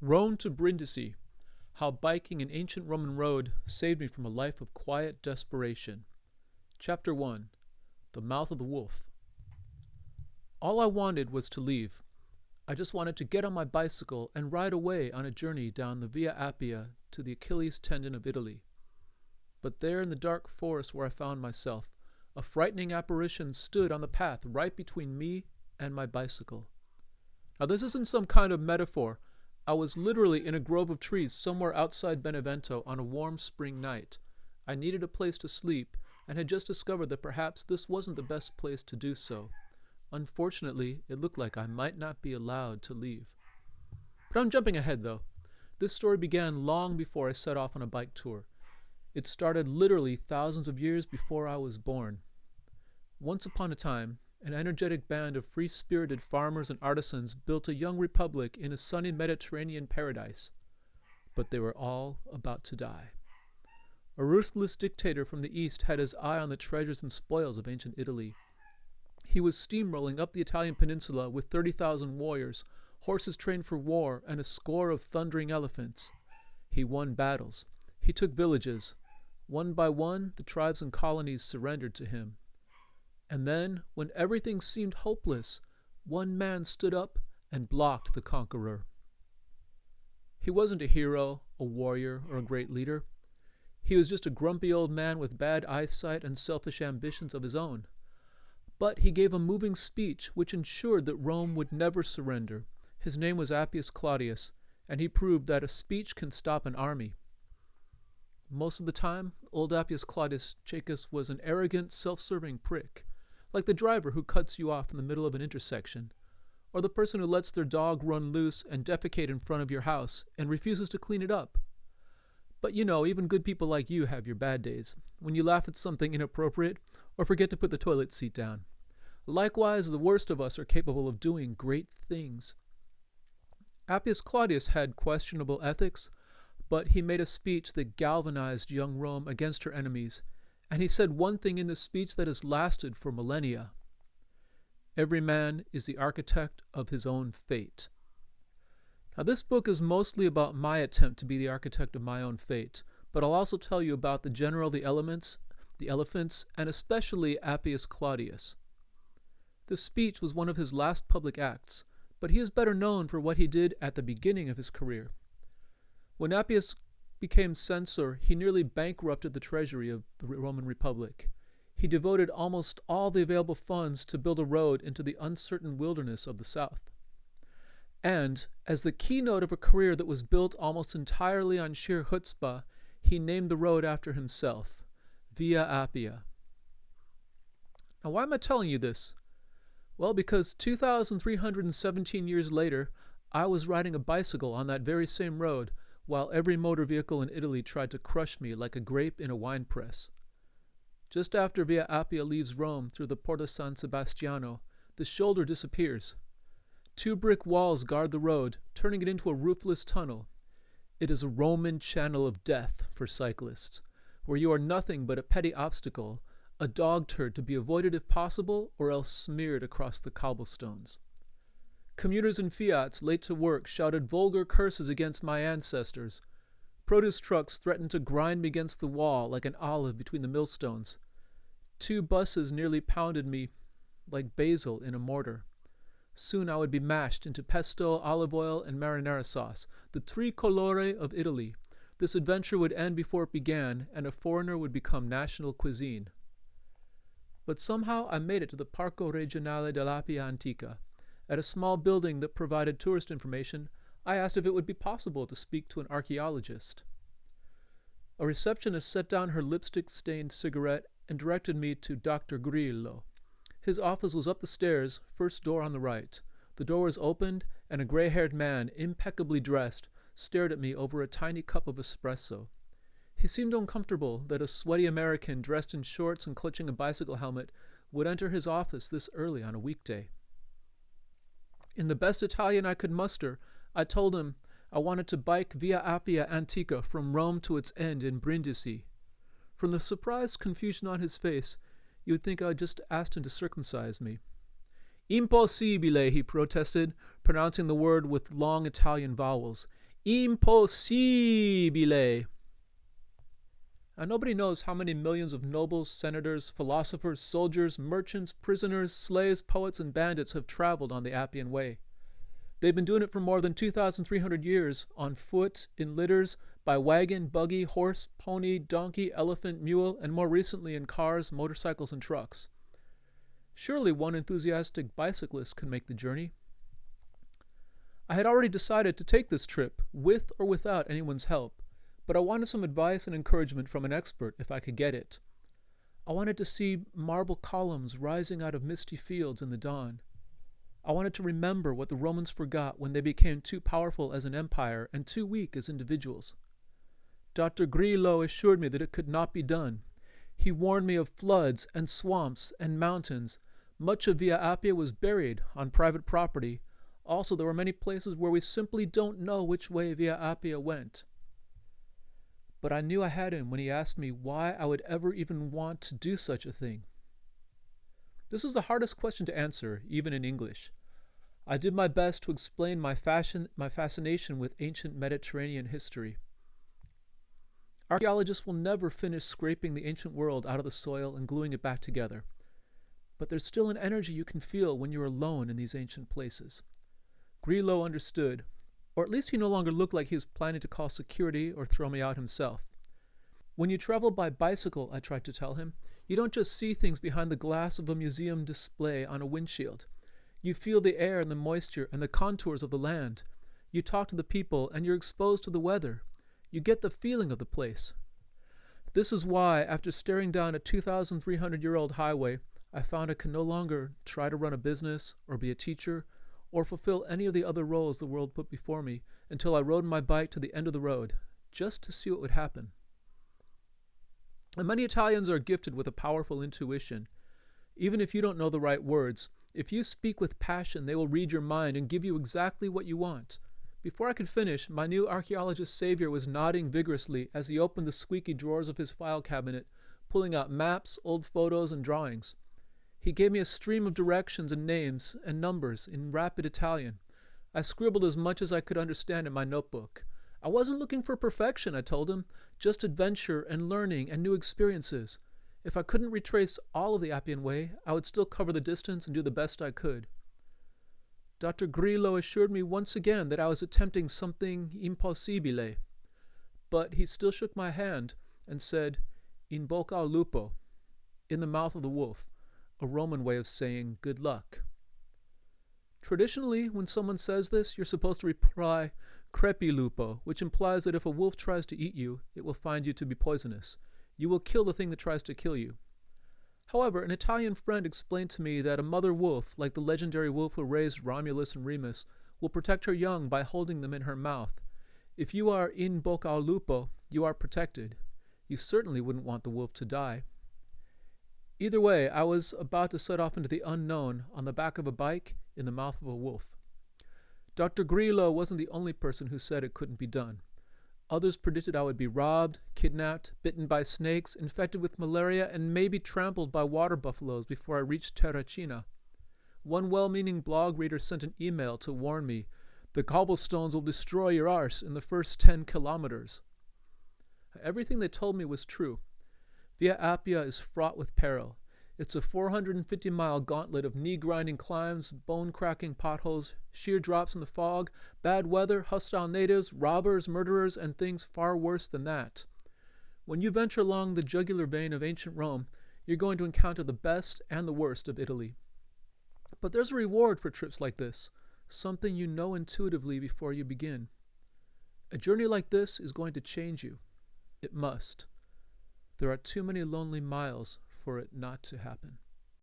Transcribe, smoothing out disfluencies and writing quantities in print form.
Rome to Brindisi. How biking an ancient Roman road saved me from a life of quiet desperation. Chapter 1. The Mouth of the Wolf. All I wanted was to leave. I just wanted to get on my bicycle and ride away on a journey down the Via Appia to the Achilles tendon of Italy. But there in the dark forest where I found myself, a frightening apparition stood on the path right between me and my bicycle. Now this isn't some kind of metaphor. I was literally in a grove of trees somewhere outside Benevento on a warm spring night. I needed a place to sleep and had just discovered that perhaps this wasn't the best place to do so. Unfortunately, it looked like I might not be allowed to leave. But I'm jumping ahead though. This story began long before I set off on a bike tour. It started literally thousands of years before I was born. Once upon a time, an energetic band of free-spirited farmers and artisans built a young republic in a sunny Mediterranean paradise. But they were all about to die. A ruthless dictator from the east had his eye on the treasures and spoils of ancient Italy. He was steamrolling up the Italian peninsula with 30,000 warriors, horses trained for war, and a score of thundering elephants. He won battles. He took villages. One by one, the tribes and colonies surrendered to him. And then, when everything seemed hopeless, one man stood up and blocked the conqueror. He wasn't a hero, a warrior, or a great leader. He was just a grumpy old man with bad eyesight and selfish ambitions of his own. But he gave a moving speech which ensured that Rome would never surrender. His name was Appius Claudius, and he proved that a speech can stop an army. Most of the time, old Appius Claudius Chacus was an arrogant, self-serving prick, like the driver who cuts you off in the middle of an intersection, or the person who lets their dog run loose and defecate in front of your house and refuses to clean it up. But you know, even good people like you have your bad days, when you laugh at something inappropriate or forget to put the toilet seat down. Likewise, the worst of us are capable of doing great things. Appius Claudius had questionable ethics, but he made a speech that galvanized young Rome against her enemies, and he said one thing in this speech that has lasted for millennia. Every man is the architect of his own fate. Now this book is mostly about my attempt to be the architect of my own fate, but I'll also tell you about the elephants, and especially Appius Claudius. This speech was one of his last public acts, but he is better known for what he did at the beginning of his career. When Appius became censor, he nearly bankrupted the treasury of the Roman Republic. He devoted almost all the available funds to build a road into the uncertain wilderness of the south. And, as the keynote of a career that was built almost entirely on sheer chutzpah, he named the road after himself, Via Appia. Now why am I telling you this? Well, because 2,317 years later, I was riding a bicycle on that very same road, while every motor vehicle in Italy tried to crush me like a grape in a wine press. Just after Via Appia leaves Rome through the Porta San Sebastiano, the shoulder disappears. 2 brick walls guard the road, turning it into a roofless tunnel. It is a Roman channel of death for cyclists, where you are nothing but a petty obstacle, a dog turd to be avoided if possible, or else smeared across the cobblestones. Commuters in Fiats late to work shouted vulgar curses against my ancestors. Produce trucks threatened to grind me against the wall like an olive between the millstones. 2 buses nearly pounded me like basil in a mortar. Soon I would be mashed into pesto, olive oil, and marinara sauce, the tricolore of Italy. This adventure would end before it began, and a foreigner would become national cuisine. But somehow I made it to the Parco Regionale dell'Appia Antica. At a small building that provided tourist information, I asked if it would be possible to speak to an archaeologist. A receptionist set down her lipstick-stained cigarette and directed me to Dr. Grillo. His office was up the stairs, first door on the right. The door was opened, and a gray-haired man, impeccably dressed, stared at me over a tiny cup of espresso. He seemed uncomfortable that a sweaty American dressed in shorts and clutching a bicycle helmet would enter his office this early on a weekday. In the best Italian I could muster, I told him I wanted to bike Via Appia Antica from Rome to its end in Brindisi. From the surprised confusion on his face, you would think I had just asked him to circumcise me. Impossibile, he protested, pronouncing the word with long Italian vowels. Impossibile! And nobody knows how many millions of nobles, senators, philosophers, soldiers, merchants, prisoners, slaves, poets, and bandits have traveled on the Appian Way. They've been doing it for more than 2,300 years, on foot, in litters, by wagon, buggy, horse, pony, donkey, elephant, mule, and more recently in cars, motorcycles, and trucks. Surely one enthusiastic bicyclist could make the journey. I had already decided to take this trip, with or without anyone's help, but I wanted some advice and encouragement from an expert if I could get it. I wanted to see marble columns rising out of misty fields in the dawn. I wanted to remember what the Romans forgot when they became too powerful as an empire and too weak as individuals. Dr. Grillo assured me that it could not be done. He warned me of floods and swamps and mountains. Much of Via Appia was buried on private property. Also, there were many places where we simply don't know which way Via Appia went. But I knew I had him when he asked me why I would ever even want to do such a thing. This is the hardest question to answer, even in English. I did my best to explain my fascination with ancient Mediterranean history. Archaeologists will never finish scraping the ancient world out of the soil and gluing it back together. But there's still an energy you can feel when you're alone in these ancient places. Grillo understood, or at least he no longer looked like he was planning to call security or throw me out himself. When you travel by bicycle, I tried to tell him, you don't just see things behind the glass of a museum display on a windshield. You feel the air and the moisture and the contours of the land. You talk to the people and you're exposed to the weather. You get the feeling of the place. This is why, after staring down a 2,300-year-old highway, I found I could no longer try to run a business or be a teacher or fulfill any of the other roles the world put before me until I rode my bike to the end of the road, just to see what would happen. And many Italians are gifted with a powerful intuition. Even if you don't know the right words, if you speak with passion, they will read your mind and give you exactly what you want. Before I could finish, my new archaeologist savior was nodding vigorously as he opened the squeaky drawers of his file cabinet, pulling out maps, old photos, and drawings. He gave me a stream of directions and names and numbers in rapid Italian. I scribbled as much as I could understand in my notebook. I wasn't looking for perfection, I told him, just adventure and learning and new experiences. If I couldn't retrace all of the Appian Way, I would still cover the distance and do the best I could. Dr. Grillo assured me once again that I was attempting something impossibile, but he still shook my hand and said, in bocca al lupo, in the mouth of the wolf, a Roman way of saying good luck. Traditionally, when someone says this, you're supposed to reply, crepi lupo, which implies that if a wolf tries to eat you, it will find you to be poisonous. You will kill the thing that tries to kill you. However, an Italian friend explained to me that a mother wolf, like the legendary wolf who raised Romulus and Remus, will protect her young by holding them in her mouth. If you are in bocca al lupo, you are protected. You certainly wouldn't want the wolf to die. Either way, I was about to set off into the unknown on the back of a bike in the mouth of a wolf. Dr. Grillo wasn't the only person who said it couldn't be done. Others predicted I would be robbed, kidnapped, bitten by snakes, infected with malaria, and maybe trampled by water buffaloes before I reached Terracina. One well-meaning blog reader sent an email to warn me, the cobblestones will destroy your arse in the first 10 kilometers. Everything they told me was true. Via Appia is fraught with peril. It's a 450-mile gauntlet of knee-grinding climbs, bone-cracking potholes, sheer drops in the fog, bad weather, hostile natives, robbers, murderers, and things far worse than that. When you venture along the jugular vein of ancient Rome, you're going to encounter the best and the worst of Italy. But there's a reward for trips like this, something you know intuitively before you begin. A journey like this is going to change you. It must. There are too many lonely miles for it not to happen.